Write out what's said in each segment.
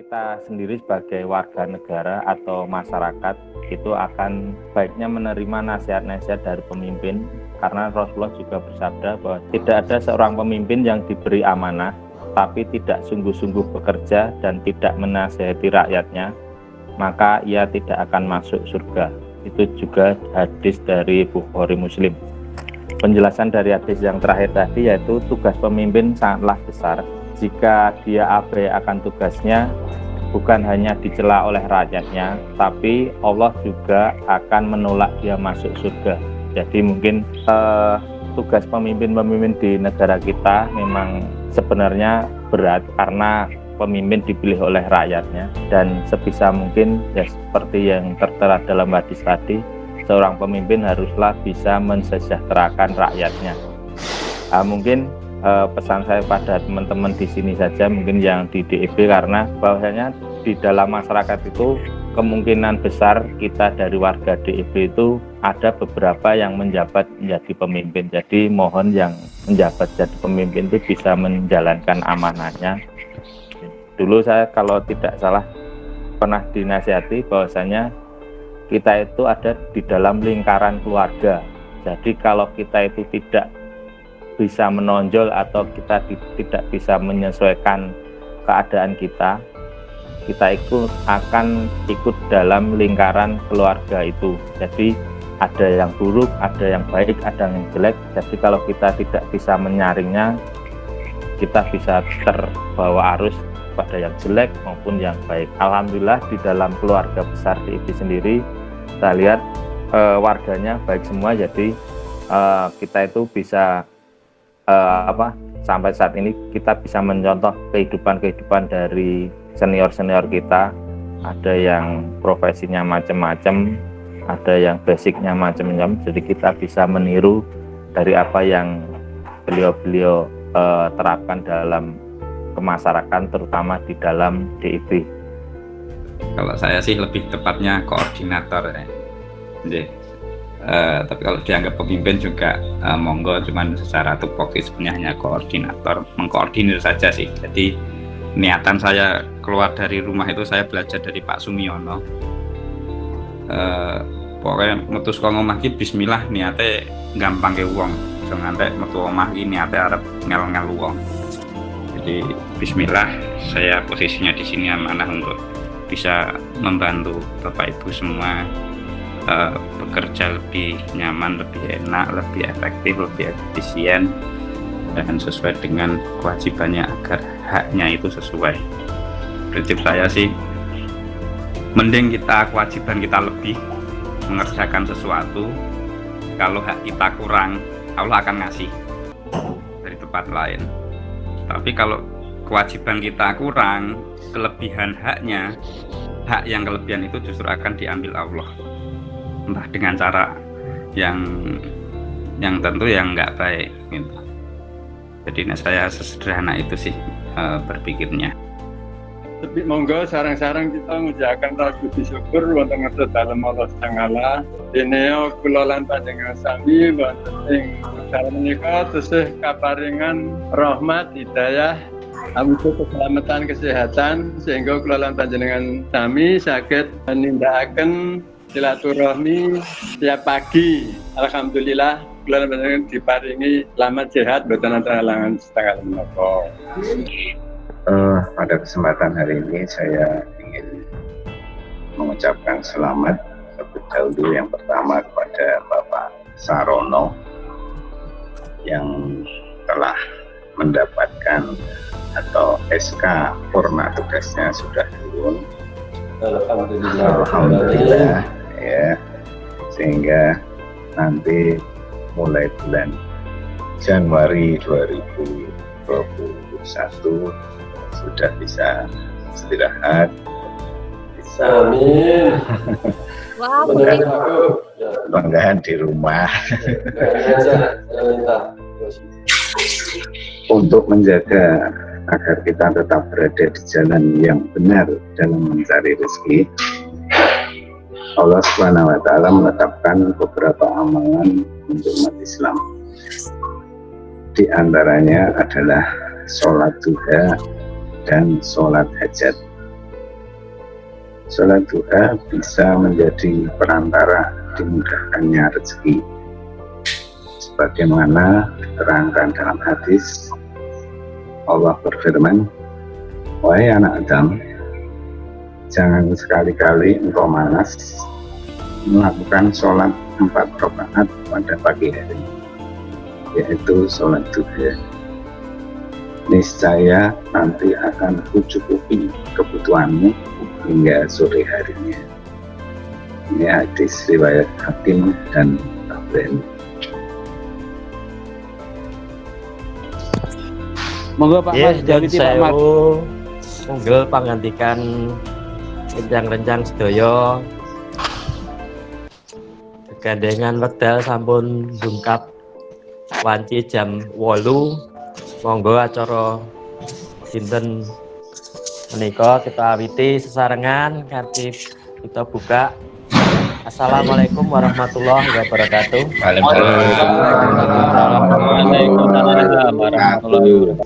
kita sendiri sebagai warga negara atau masyarakat itu akan baiknya menerima nasihat-nasihat dari pemimpin, karena Rasulullah juga bersabda bahwa tidak ada seorang pemimpin yang diberi amanah tapi tidak sungguh-sungguh bekerja dan tidak menasihati rakyatnya, maka ia tidak akan masuk surga. Itu juga hadis dari Bukhari Muslim. Penjelasan dari hadis yang terakhir tadi yaitu tugas pemimpin sangatlah besar. Jika dia abai akan tugasnya, bukan hanya dicela oleh rakyatnya, tapi Allah juga akan menolak dia masuk surga. Jadi mungkin tugas pemimpin-pemimpin di negara kita memang sebenarnya berat karena pemimpin dipilih oleh rakyatnya, dan sebisa mungkin ya seperti yang tertera dalam hadis tadi, seorang pemimpin haruslah bisa mensejahterakan rakyatnya. Mungkin pesan saya pada teman-teman di sini saja, mungkin yang di DIB, karena bahwasanya di dalam masyarakat itu kemungkinan besar kita dari warga DIB itu ada beberapa yang menjabat menjadi pemimpin. Jadi mohon yang menjabat jadi pemimpin itu bisa menjalankan amanahnya. Dulu saya kalau tidak salah pernah dinasihati bahwasanya kita itu ada di dalam lingkaran keluarga. Jadi kalau kita itu tidak bisa menonjol atau kita tidak bisa menyesuaikan keadaan kita itu akan ikut dalam lingkaran keluarga itu. Jadi ada yang buruk, ada yang baik, ada yang jelek. Jadi kalau kita tidak bisa menyaringnya, kita bisa terbawa arus pada yang jelek maupun yang baik. Alhamdulillah di dalam keluarga besar DIB sendiri kita lihat warganya baik semua. Jadi kita itu bisa sampai saat ini kita bisa mencontoh kehidupan dari senior kita. Ada yang profesinya macam-macam, ada yang basicnya macam-macam. Jadi kita bisa meniru dari apa yang beliau terapkan dalam kemasyarakatan, terutama di dalam DIB. Kalau saya sih lebih tepatnya koordinator ya. Tapi kalau dianggap pemimpin juga monggo, cuman secara tupoksi sebenarnya hanya koordinator, mengkoordinir saja sih. Jadi niatan saya keluar dari rumah itu saya belajar dari Pak Sumiono. Pokoknya metu saka omah ki bismillah niate gampang ke wong. So ngantek metu omah ki niate arep ngel-ngel wong. Jadi bismillah, saya posisinya di sini amanah untuk bisa membantu Bapak Ibu semua bekerja lebih nyaman, lebih enak, lebih efektif, lebih efisien, dan sesuai dengan kewajibannya agar haknya itu sesuai. Prinsip saya sih, mending kewajiban kita lebih mengerjakan sesuatu. Kalau hak kita kurang, Allah akan ngasih dari tempat lain. Tapi kalau kewajiban kita kurang, kelebihan haknya, hak yang kelebihan itu justru akan diambil Allah, entah dengan cara yang tentu yang nggak baik gitu. Jadi saya sesederhana itu sih berpikirnya. Tapi monggo sarang-sarang kita ngucapkan rasa puji syukur wonten ngertos dalem Allah Ta'ala. Dene kula lan panjenengan sami wonten ing dalem menika tesih kaparingan rahmat hidayah amuga keselamatan kesehatan sehingga kula lan panjenengan sami saged nindakaken silaturahmi setiap pagi. Alhamdulillah kula lan panjenengan diparingi selamat sehat boten ana halangan setengah menapa. Pada kesempatan hari ini saya ingin mengucapkan selamat terlebih dahulu yang pertama kepada Bapak Sarono yang telah mendapatkan atau SK purna tugasnya sudah turun. Alhamdulillah ya, sehingga nanti mulai bulan Januari 2021 sudah bisa istirahat. Amin. Wow, Banggahan di rumah. Untuk menjaga agar kita tetap berada di jalan yang benar dalam mencari rezeki, Allah Subhanahu wa Ta'ala menetapkan beberapa amalan untuk umat Islam. Di antaranya adalah sholat duha dan sholat hajat. sholat duha bisa menjadi perantara dimudahkannya rezeki. Sebagaimana diterangkan dalam hadis, Allah berfirman, "Wahai anak Adam, jangan sekali-kali engkau malas melakukan sholat 4 rakaat pada pagi hari, yaitu sholat duha. Niscaya nanti akan kucukupi kebutuhanmu hingga sore harinya." Ini hadis riwayat Hakim dan Tabrani. Monggo Pak Mas, jawiti Pak Mas. Unggul pangandikan rencang-rencang sedaya. Gandengan wekdal sampun bungkap wanci jam 8. Monggo acara dinten menika kita awiti sesarengan kanthi kita buka. Assalamualaikum warahmatullahi wabarakatuh. Waalaikumsalam warahmatullahi wabarakatuh.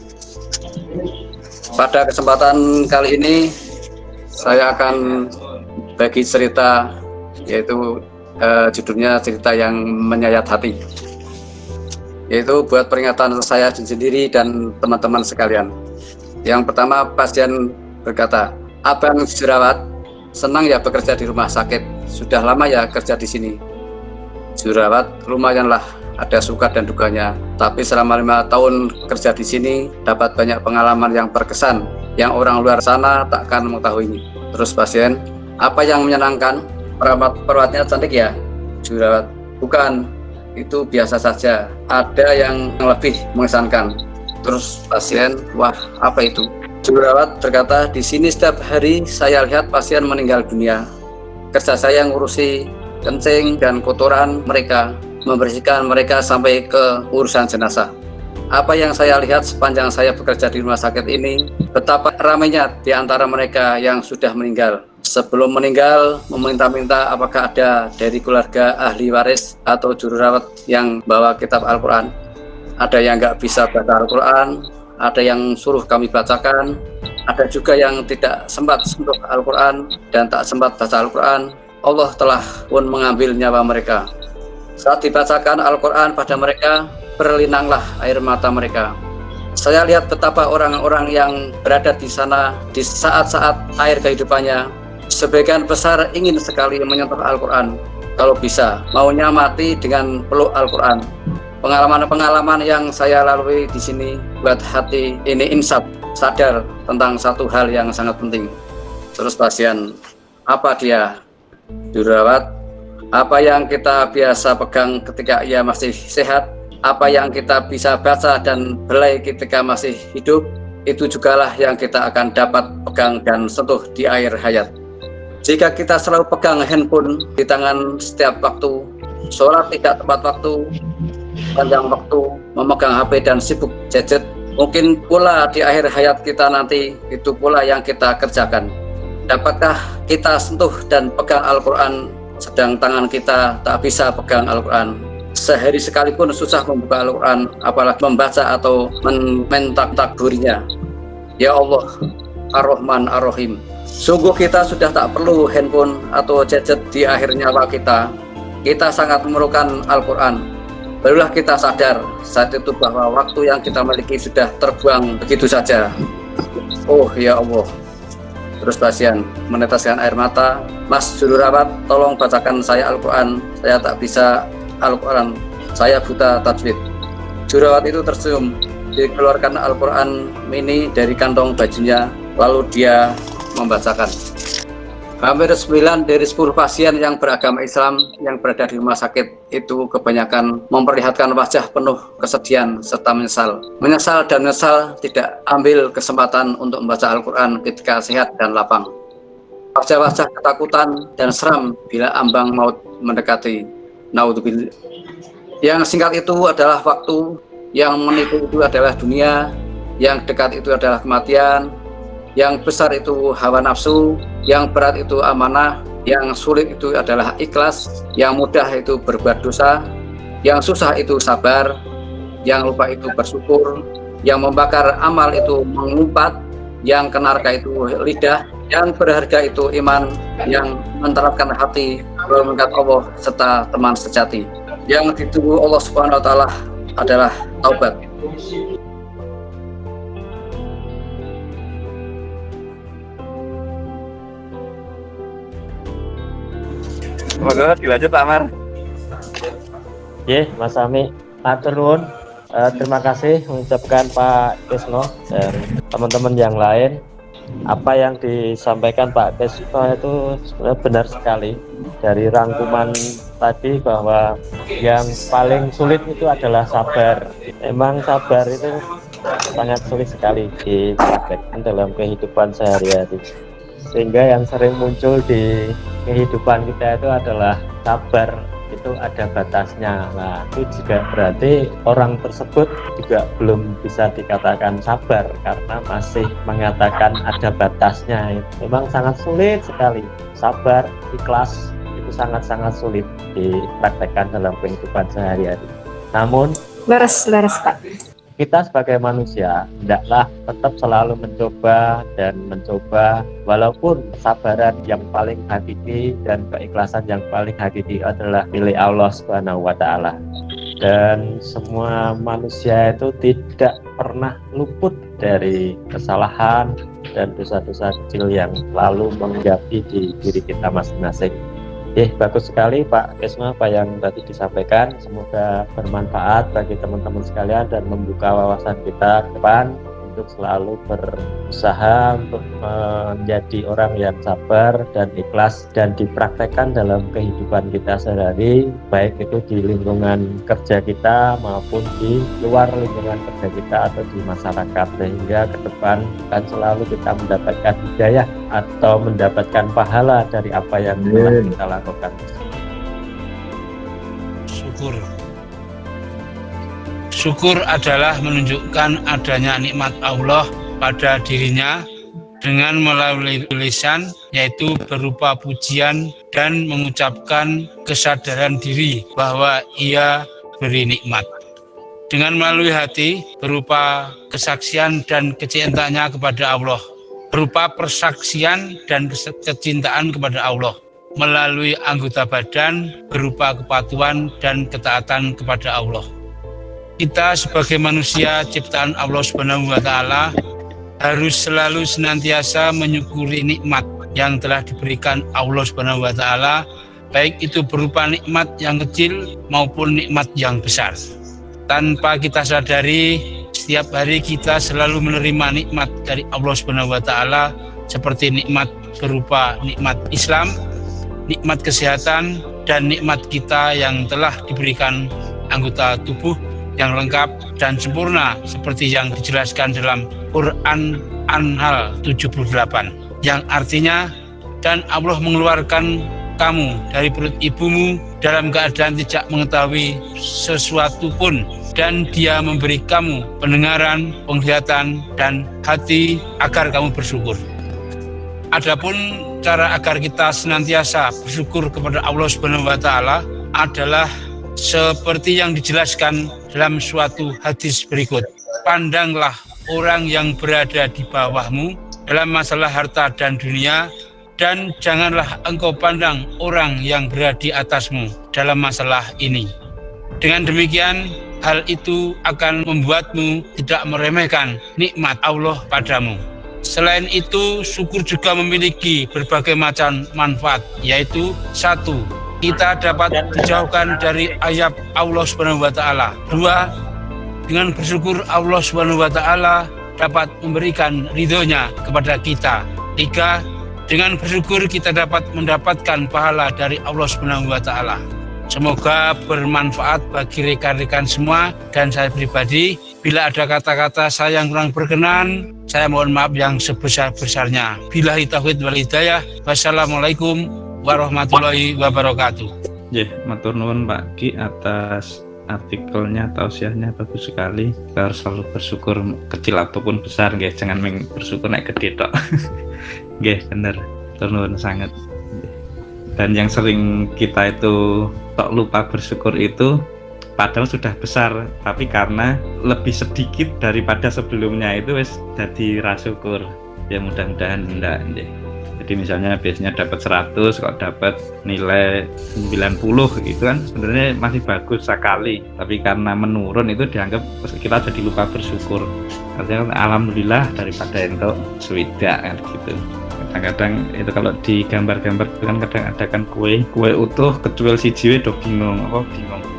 Pada kesempatan kali ini saya akan bagi cerita, yaitu judulnya cerita yang menyayat hati, yaitu buat peringatan saya sendiri dan teman-teman sekalian. Yang pertama, pasien berkata, "Abang jerawat, senang ya bekerja di rumah sakit, sudah lama ya kerja di sini." Jerawat, lumayanlah, ada suka dan dukanya, tapi selama 5 tahun kerja di sini dapat banyak pengalaman yang berkesan yang orang luar sana takkan mengetahuinya. Terus pasien, "Apa yang menyenangkan? Perawatnya cantik ya?" Jerawat, "Bukan, itu biasa saja, ada yang lebih mengesankan." Terus pasien, "Wah, apa itu?" Jerawat berkata, "Di sini setiap hari saya lihat pasien meninggal dunia. Kerja saya ngurusi kencing dan kotoran mereka, membersihkan mereka sampai ke urusan jenazah. Apa yang saya lihat sepanjang saya bekerja di rumah sakit ini, betapa ramainya di antara mereka yang sudah meninggal. Sebelum meninggal, meminta-minta apakah ada dari keluarga ahli waris atau jururawat yang bawa kitab Al-Quran. Ada yang nggak bisa baca Al-Quran, ada yang suruh kami bacakan, ada juga yang tidak sempat sentuh Al-Quran dan tak sempat baca Al-Quran. Allah telah pun mengambil nyawa mereka. Saat dibacakan Al-Quran pada mereka, berlinanglah air mata mereka. Saya lihat betapa orang-orang yang berada di sana di saat-saat akhir kehidupannya, sebagian besar ingin sekali menyentuh Al-Quran. Kalau bisa, maunya mati dengan peluk Al-Quran. Pengalaman-pengalaman yang saya lalui di sini buat hati ini insaf, sadar tentang satu hal yang sangat penting." Terus pasien, "Apa dia?" Jurawat, "Apa yang kita biasa pegang ketika ia masih sehat, apa yang kita bisa baca dan belai ketika masih hidup, itu jugalah yang kita akan dapat pegang dan sentuh di akhir hayat. Jika kita selalu pegang handphone di tangan setiap waktu, sholat tidak tepat waktu, panjang waktu, memegang HP dan sibuk gadget, mungkin pula di akhir hayat kita nanti itu pula yang kita kerjakan. Dapatkah kita sentuh dan pegang Al-Quran sedang tangan kita tak bisa pegang Al-Quran? Sehari sekalipun susah membuka Al-Quran, apalagi membaca atau mentadaburinya. Ya Allah, Ar-Rahman Ar-Rahim, sungguh kita sudah tak perlu handphone atau gadget di akhir nyawa kita. Kita sangat memerlukan Al-Quran. Barulah kita sadar saat itu bahwa waktu yang kita miliki sudah terbuang begitu saja. Oh ya Allah." Terus pasien meneteskan air mata, "Mas jururawat, tolong bacakan saya Al-Quran. Saya tak bisa Al-Quran. Saya buta tajwid." Jururawat itu tersenyum, dikeluarkan Al-Quran mini dari kantong bajunya, lalu dia membacakan. Hampir 9 dari 10 pasien yang beragama Islam yang berada di rumah sakit itu kebanyakan memperlihatkan wajah penuh kesedihan serta menyesal. Menyesal dan menyesal tidak ambil kesempatan untuk membaca Al-Quran ketika sehat dan lapang. Wajah-wajah ketakutan dan seram bila ambang maut mendekati. Naudzubillah. Yang singkat itu adalah waktu, yang menipu itu adalah dunia, yang dekat itu adalah kematian, yang besar itu hawa nafsu, yang berat itu amanah, yang sulit itu adalah ikhlas, yang mudah itu berbuat dosa, yang susah itu sabar, yang lupa itu bersyukur, yang membakar amal itu mengumpat, yang ke neraka itu lidah, Yang berharga itu iman yang menterapkan hati mengingat Allah serta teman sejati. Yang ditunggu Allah Subhanahu wa taala adalah taubat. Semoga dilanjut Pak Mar. Mas Ami, matur nuwun. Terima kasih mengucapkan Pak Kesno dan teman-teman yang lain. Apa yang disampaikan Pak Kesno itu sebenarnya benar sekali. Dari rangkuman tadi bahwa yang paling sulit itu adalah sabar. Memang sabar itu sangat sulit sekali dipraktekkan dalam kehidupan sehari-hari. Sehingga yang sering muncul di kehidupan kita itu adalah sabar itu ada batasnya. Nah, itu juga berarti orang tersebut juga belum bisa dikatakan sabar karena masih mengatakan ada batasnya. Memang sangat sulit sekali. Sabar, ikhlas itu sangat-sangat sulit dipraktekkan dalam kehidupan sehari-hari. Namun, Leres Pak. kita sebagai manusia hendaklah tetap selalu mencoba walaupun kesabaran yang paling hakiki dan keikhlasan yang paling hakiki adalah milik Allah Subhanahu wa taala. Dan semua manusia itu tidak pernah luput dari kesalahan dan dosa-dosa kecil yang lalu menghadapi di diri kita masing-masing. Bagus sekali Pak Kesno apa yang tadi disampaikan. Semoga bermanfaat bagi teman-teman sekalian dan membuka wawasan kita ke depan untuk selalu berusaha untuk menjadi orang yang sabar dan ikhlas dan dipraktekkan dalam kehidupan kita sehari-hari, baik itu di lingkungan kerja kita maupun di luar lingkungan kerja kita atau di masyarakat, sehingga ke depan akan selalu kita mendapatkan hidayah atau mendapatkan pahala dari apa yang telah kita lakukan. Syukur adalah menunjukkan adanya nikmat Allah pada dirinya dengan melalui tulisan, yaitu berupa pujian dan mengucapkan kesadaran diri bahwa ia beri nikmat. Dengan melalui hati berupa kesaksian dan kecintaannya kepada Allah, berupa persaksian dan kecintaan kepada Allah. Melalui anggota badan berupa kepatuhan dan ketaatan kepada Allah. Kita sebagai manusia ciptaan Allah Subhanahu wa taala harus selalu senantiasa menyukuri nikmat yang telah diberikan Allah Subhanahu wa taala, baik itu berupa nikmat yang kecil maupun nikmat yang besar. Tanpa kita sadari, setiap hari kita selalu menerima nikmat dari Allah Subhanahu wa taala seperti nikmat berupa nikmat Islam, nikmat kesehatan, dan nikmat kita yang telah diberikan anggota tubuh yang lengkap dan sempurna seperti yang dijelaskan dalam Quran An-Nahl 78, yang artinya, dan Allah mengeluarkan kamu dari perut ibumu dalam keadaan tidak mengetahui sesuatu pun, dan Dia memberi kamu pendengaran, penglihatan, dan hati agar kamu bersyukur. Adapun cara agar kita senantiasa bersyukur kepada Allah Subhanahu wa taala adalah seperti yang dijelaskan dalam suatu hadis berikut. Pandanglah orang yang berada di bawahmu dalam masalah harta dan dunia, dan janganlah engkau pandang orang yang berada di atasmu dalam masalah ini. Dengan demikian, hal itu akan membuatmu tidak meremehkan nikmat Allah padamu. Selain itu, syukur juga memiliki berbagai macam manfaat, yaitu 1. Kita dapat dijauhkan dari ayat Allah Subhanahu wa taala. 2. Dengan bersyukur Allah Subhanahu wa taala dapat memberikan ridhonya kepada kita. 3. Dengan bersyukur kita dapat mendapatkan pahala dari Allah Subhanahu wa taala. Semoga bermanfaat bagi rekan-rekan semua dan saya pribadi. Bila ada kata-kata saya yang kurang berkenan, saya mohon maaf yang sebesar-besarnya. Billahi taufiq wal hidayah. Wassalamualaikum warahmatullahi wabarakatuh. Matur nuwun Pak Ki atas artikelnya, tausiahnya bagus sekali. Kita harus selalu bersyukur kecil ataupun besar, nggih. Jangan bersyukur nek gede tok. Nggih, bener. Matur nuwun sangat. Dan yang sering kita itu tok lupa bersyukur itu padahal sudah besar, tapi karena lebih sedikit daripada sebelumnya itu wis dadi ra syukur. Ya mudah-mudahan enggak nggih. Jadi misalnya biasanya dapat 100, kok dapat nilai 90 gitu kan sebenarnya masih bagus sekali. Tapi karena menurun itu dianggap kita jadi lupa bersyukur. Artinya alhamdulillah daripada untuk swidak kan gitu. Kadang-kadang itu kalau di gambar-gambar itu kan kadang ada kan kue utuh kecuali siji do bingung.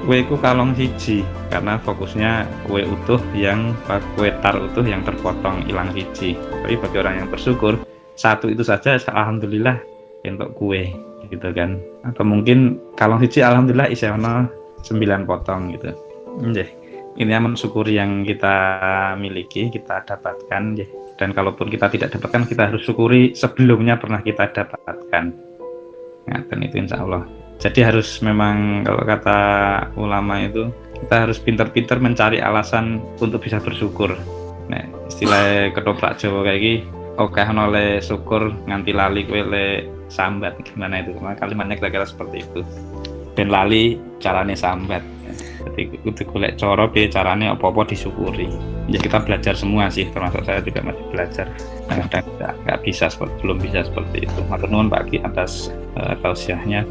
Kue itu kalong siji karena fokusnya kue utuh yang kue tar utuh yang terpotong hilang siji. Tapi bagi orang yang bersyukur satu itu saja alhamdulillah untuk kue gitu kan. Atau mungkin kalong siji alhamdulillah isi ono 9 potong gitu. Ini mensyukuri yang kita miliki, kita dapatkan. Dan kalaupun kita tidak dapatkan, kita harus syukuri sebelumnya pernah kita dapatkan. Dan itu insya Allah. Jadi harus memang kalau kata ulama itu kita harus pintar-pintar mencari alasan untuk bisa bersyukur. Nah, istilah ketoprak Jawa kayak gini, oke oleh syukur nganti lali kowe le sambat, gimana itu? Kalimatnya kira-kira seperti itu. Ben lali carane sambat. Jadi kudu golek cara piye carane apa-apa disyukuri. Ya kita belajar semua sih, termasuk saya juga masih belajar. Kadang-kadang nggak bisa belum bisa seperti itu. Matur nuwun Pak Ki atas tausiahnya.